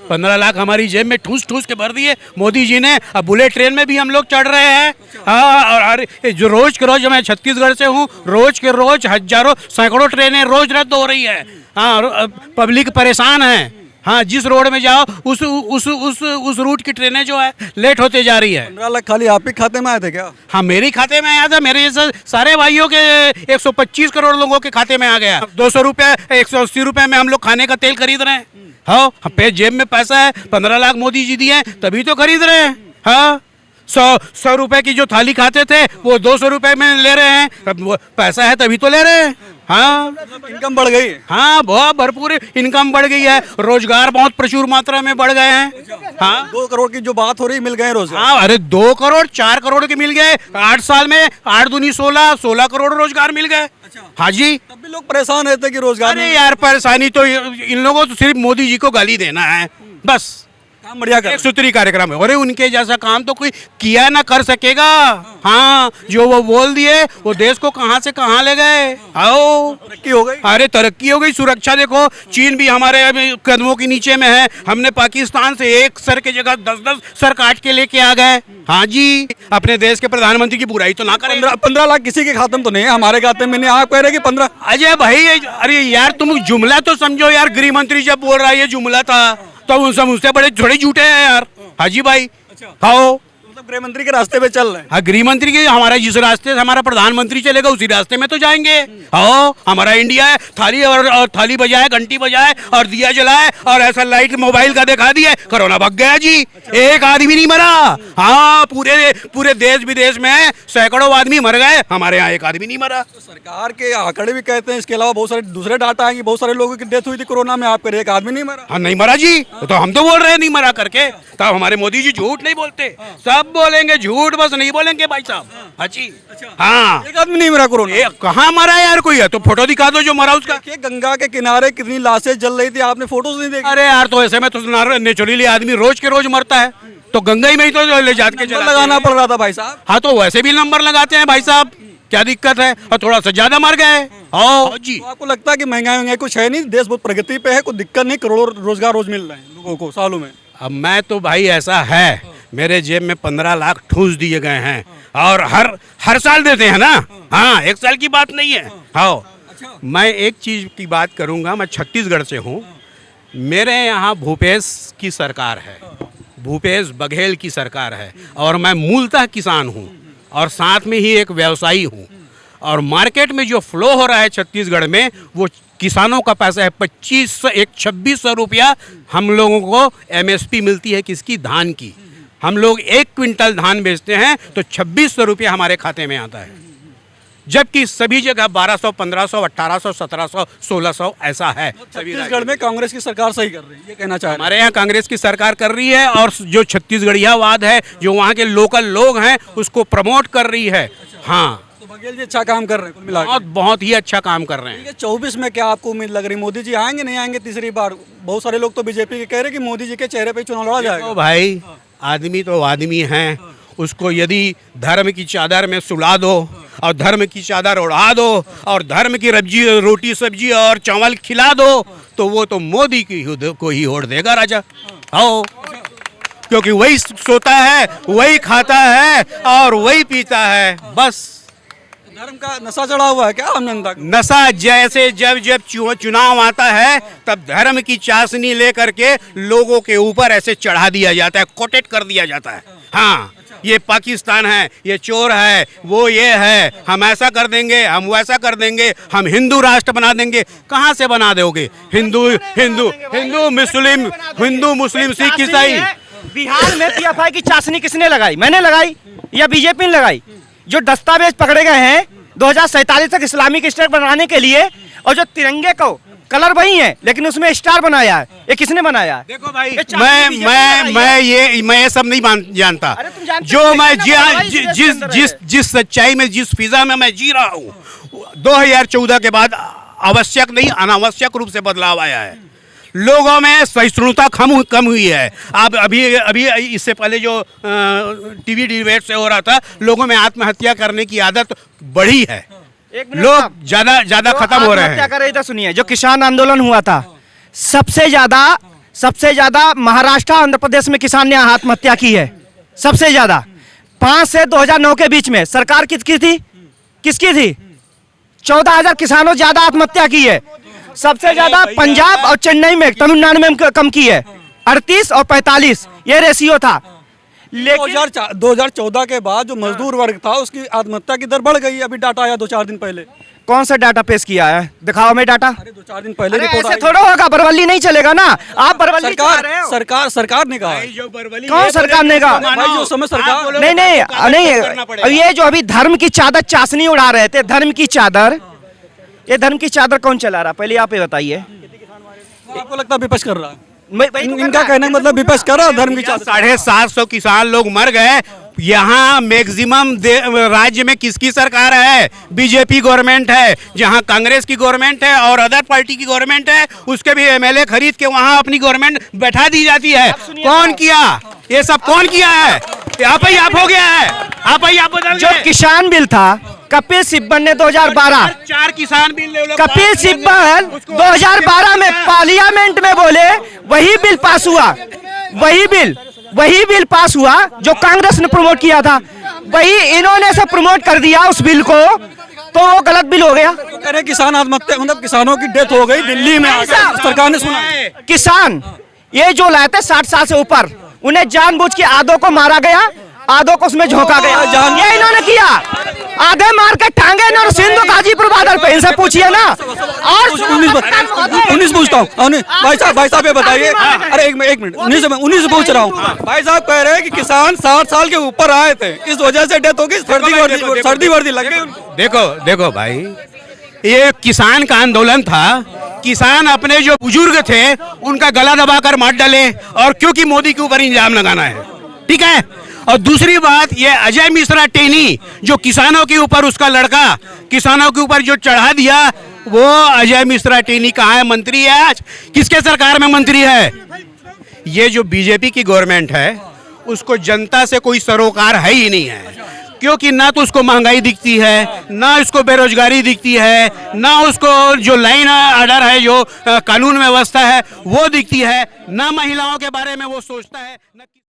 15 लाख हमारी जेब में ठूस ठूस के भर दिए मोदी जी ने। अब बुलेट ट्रेन में भी हम लोग चढ़ रहे हैं। हाँ, और जो रोज के रोज, मैं छत्तीसगढ़ से हूँ, रोज के रोज हजारों सैकड़ों ट्रेनें रोज रद्द हो रही है। हाँ, पब्लिक परेशान है। हाँ, जिस रोड में जाओ उस रूट की ट्रेनें जो है लेट होते जा रही है। 15 लाख खाली आप ही खाते में आए थे क्या? हाँ, मेरे खाते में आया था। मेरे जैसे सारे भाइयों के 125 करोड़ लोगों के खाते में आ गया। 200 रुपये 180 रुपये में हम लोग खाने का तेल खरीद रहे हैं। हाँ, पे जेब में पैसा है। 15 लाख मोदी जी दिए तभी तो खरीद रहे हैं। हाँ, 100 रुपए की जो थाली खाते थे वो 200 रुपए में ले रहे हैं। अब वो पैसा है तभी तो ले रहे हैं। हाँ, इनकम बढ़ गई। हाँ, बहुत भरपूर इनकम बढ़ गई है। रोजगार बहुत प्रचुर मात्रा में बढ़ गए हैं। हाँ, 2 करोड़ की जो बात हो रही मिल गए रोजगार। हाँ, अरे 2 करोड़ 4 करोड़ के मिल गए। 8 साल में 8 दूनी 16 करोड़ रोजगार मिल गए। हाँ जी, तब भी लोग परेशान रहते कि रोजगार अरे यार, परेशानी तो इन लोगों को सिर्फ मोदी जी को गाली देना है बस। काम बढ़िया कर। एक सूत्री कार्यक्रम है। अरे उनके जैसा काम तो कोई किया ना कर सकेगा। हाँ, जो वो बोल दिए वो देश को कहां से कहां ले गए। आओ, तरक्की हो गई। अरे तरक्की हो गई। सुरक्षा देखो, चीन भी हमारे कदमों के नीचे में है। हमने पाकिस्तान से एक सर के जगह 10-10 सर काट के लेके आ गए। हाँ जी, अपने देश के प्रधानमंत्री की बुराई तो ना करें। 15 लाख किसी के खाते में तो नहीं है, हमारे खाते में नहीं। आप कह रहे कि 15। अजय भाई, अरे यार तुम जुमला तो समझो यार। गृह मंत्री जब बोल रहा है ये जुमला था तो उनसे बड़े थोड़े झूठे हैं यार। हाजी भाई, हाँ, मतलब गृह मंत्री के रास्ते पे चल रहे हैं। हाँ, गृह मंत्री के, हमारा जिस रास्ते से हमारा प्रधानमंत्री चलेगा उसी रास्ते में तो जाएंगे। हाँ, हमारा इंडिया है। थाली और थाली बजाए, घंटी बजाए और दिया जलाए और ऐसा लाइट मोबाइल का दिखा दिया, कोरोना भग गया जी। एक आदमी नहीं मरा। हाँ, पूरे देश विदेश में सैकड़ों आदमी मर गए, हमारे यहाँ एक आदमी नहीं मरा। तो सरकार के आंकड़े भी कहते हैं, इसके अलावा बहुत सारे दूसरे डाटा आएंगे, बहुत सारे लोगों की डेथ हुई थी कोरोना में। आप कह रहे एक आदमी नहीं मरा। हाँ, नहीं मरा जी। तो हम तो बोल रहे हैं नहीं मरा करके। तब हमारे मोदी जी झूठ नहीं बोलते, सब बोलेंगे झूठ, बस नहीं बोलेंगे भाई साहब। हाँ जी, हाँ, एक आदमी नहीं मरा कोरोना। कहाँ मरा यार कोई है तो फोटो दिखा दो जो मरा उसका। देखिए, गंगा के किनारे कितनी लाशें जल रही थी, आपने फोटोज नहीं देखी? अरे यार, तो ऐसे में तो नेचुरली आदमी रोज के रोज मरता है, तो गंगा ही में ही तो ले जाके नंबर लगाना पड़ रहा था भाई साहब। हाँ, तो वैसे भी नंबर लगाते हैं भाई साहब, क्या दिक्कत है। और थोड़ा सा ज्यादा मर गए। हाँ जी, तो आपको लगता है कि महंगाई कुछ है नहीं, देश बहुत प्रगति पे है, कोई दिक्कत नहीं, करोड़ों रोजगार रोज मिल रहे हैं लोगों को सालों में? अब मैं तो भाई ऐसा है, मेरे जेब में 15 लाख ठूस दिए गए हैं और हर साल देते हैं ना। हाँ, एक साल की बात नहीं है। हाँ, मैं एक चीज की बात करूंगा। मैं छत्तीसगढ़ से हूँ। मेरे यहाँ भूपेश की सरकार है, भूपेश बघेल की सरकार है और मैं मूलतः किसान हूँ और साथ में ही एक व्यवसायी हूँ। और मार्केट में जो फ्लो हो रहा है छत्तीसगढ़ में, वो किसानों का पैसा है। 2600 रुपया हम लोगों को MSP मिलती है, किसकी? धान की। हम लोग 1 क्विंटल धान बेचते हैं तो 2600 रुपया हमारे खाते में आता है, जबकि सभी जगह 1200, 1500, 1800, 1700, 1600 ऐसा है। छत्तीसगढ़ में कांग्रेस की सरकार सही कर रही है, ये कहना चाह रहे हैं? हमारे यहाँ कांग्रेस की सरकार कर रही है और जो छत्तीसगढ़ियावाद है, जो वहाँ के लोकल लोग हैं, उसको प्रमोट कर रही है। हाँ, तो बघेल जी अच्छा काम कर रहे हैं कुल मिला के। बहुत ही अच्छा काम कर रहे हैं। 24 में क्या आपको उम्मीद लग रही, मोदी जी आएंगे नहीं आएंगे तीसरी बार? बहुत सारे लोग तो बीजेपी के कह रहे कि मोदी जी के चेहरे पे चुनाव लड़ा जाएगा। तो भाई, आदमी तो आदमी हैं, उसको यदि धर्म की चादर में सुला दो और धर्म की चादर उड़ा दो और धर्म की रोटी सब्जी और चावल खिला दो तो वो तो मोदी को ही वोट देगा राजा। आओ, क्योंकि वही सोता है, वही खाता है और वही पीता है। बस धर्म का नशा चढ़ा हुआ है क्या आम जनता को? नशा जैसे जब चुनाव आता है तब धर्म की चाशनी लेकर के लोगों के ऊपर ऐसे चढ़ा दिया जाता है, कोटेट कर दिया जाता है। हाँ, ये पाकिस्तान है, ये चोर है, वो ये है, हम ऐसा कर देंगे, हम वैसा कर देंगे, हम हिंदू राष्ट्र बना देंगे। कहाँ से बना दोगे? हिंदू मुस्लिम सिख ईसाई। बिहार में PFI की चाशनी किसने लगाई? मैंने लगाई या बीजेपी ने लगाई? जो दस्तावेज पकड़े गए हैं 2047 तक इस्लामिक स्टेट बनाने के लिए, और जो तिरंगे को कलर वही है लेकिन उसमें स्टार बनाया है, ये किसने बनाया है? देखो भाई, मैं ये सब नहीं जानता। जो मैं जिस सच्चाई में, जिस फिजा में मैं जी रहा हूँ, 2014 के बाद आवश्यक नहीं अनावश्यक रूप से बदलाव आया है। लोगों में सहिष्णुता कम हुई है। आप अभी इससे पहले जो टीवी डिबेट से हो रहा था, लोगों में आत्महत्या करने की आदत बढ़ी है। लोग ज्यादा खत्म हो रहे हैं। क्या कर रहे थे? सुनिए, जो किसान आंदोलन हुआ था, सबसे ज्यादा सबसे ज्यादा महाराष्ट्र आंध्र प्रदेश में किसान ने आत्महत्या की है, सबसे ज्यादा। 5 से 2009 के बीच में सरकार किसकी थी? 14,000 किसानों ज्यादा आत्महत्या की है। सबसे ज्यादा पंजाब और चेन्नई में, तमिलनाडु में कम की है, 38 और 45 ये रेशियो था। लेकिन 2014 के बाद जो मजदूर वर्ग था उसकी आत्महत्या की दर बढ़ गई। अभी डाटा आया 2-4 दिन पहले। कौन सा डाटा पेश किया है? दिखाओ में डाटा। अरे 2-4 दिन पहले अरे रिपोर्ट ऐसे आई। थोड़ा होगा, बरवली नहीं चलेगा ना। आप बरवली चला रहे हो। सरकार ने कहा है। कौन सरकार ने कहा? भाई जो समय सरकार नहीं, ये जो अभी धर्म की चादर चाशनी उड़ा रहे थे, धर्म की चादर, ये धर्म की चादर कौन चला रहा? पहले आप ये बताइए। आपको लगता है विपक्ष कर रहा है? इनका इनका कहने का मतलब विपक्ष कर रहा है धर्म की चादर। 750 किसान लोग मर गए। यहाँ मैक्सिमम राज्य में किसकी सरकार है? बीजेपी गवर्नमेंट है। जहाँ कांग्रेस की गवर्नमेंट है और अदर पार्टी की गवर्नमेंट है, उसके भी एमएलए खरीद के वहाँ अपनी गवर्नमेंट बैठा दी जाती है। कौन किया ये सब? कौन किया है? आप ही आप हो गया है। आप ही आप बदल जो किसान बिल था, कपिल सिब्बल ने 2012 4 किसान बिल कपिल सिब्बल 2012 में पार्लियामेंट में बोले, वही बिल पास हुआ। वही बिल पास हुआ जो कांग्रेस ने प्रमोट किया था, वही इन्होंने सब प्रमोट कर दिया उस बिल को, तो वो गलत बिल हो गया। अरे किसान आत्महत्या मतलब किसानों की डेथ हो गई दिल्ली में। सरकार ने सुना। किसान ये जो लाए थे 60 साल से ऊपर, उन्हें जानबूझ के आधों को मारा गया, आधों को उसमें झोंका गया। ये इन्होंने किया। आधे मार के टांगे इन्होंने सिंधु गाजीपुर बॉर्डर पे। इनसे पूछिए ना। और 19 पूछता हूँ भाई साहब ये बताइए। अरे एक मिनट 19 से पूछ रहा हूँ। भाई साहब कह रहे हैं कि किसान 60 साल के ऊपर आए थे, इस वजह से डेथ हो गई। सर्दी वर्दी लग गई। देखो भाई, ये किसान का आंदोलन था। किसान अपने जो बुजुर्ग थे उनका गला दबाकर मार डाले, और क्योंकि मोदी के ऊपर इल्जाम लगाना है, ठीक है। और दूसरी बात, ये अजय मिश्रा टेनी जो किसानों के ऊपर, उसका लड़का किसानों के ऊपर जो चढ़ा दिया, वो अजय मिश्रा टेनी कहाँ है? मंत्री है आज? किसके सरकार में मंत्री है? ये जो बीजेपी की गवर्नमेंट है उसको जनता से कोई सरोकार है ही नहीं है, क्योंकि ना तो उसको महंगाई दिखती है, ना उसको बेरोजगारी दिखती है, ना उसको जो लाइन ऑर्डर है, जो कानून व्यवस्था है वो दिखती है, ना महिलाओं के बारे में वो सोचता है, ना